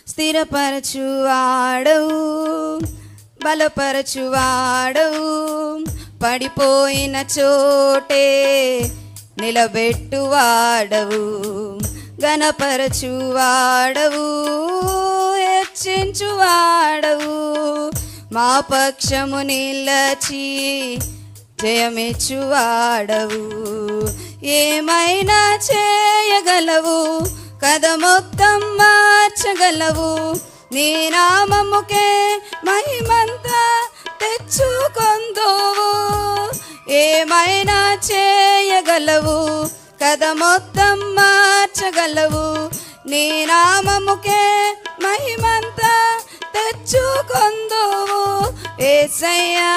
స్థిరపరచువాడవు, బలపరచువాడవు, పడిపోయిన చోటే నిలబెట్టువాడవు, ఘనపరచువాడవు, హెచ్చించువాడవు, మా పక్షము నిలచి జయమిచ్చువాడవు. ఏమైనా చేయగలవు, కథ మొత్తం మార్చగలవు, నీ నామముకే మహిమంతా తెచ్చుకొందువు. ఏమైనా చేయగలవు, కథ మొత్తం మార్చగలవు, నీ నామముకే మహిమంతా తెచ్చుకొందువు. యేసయ్యా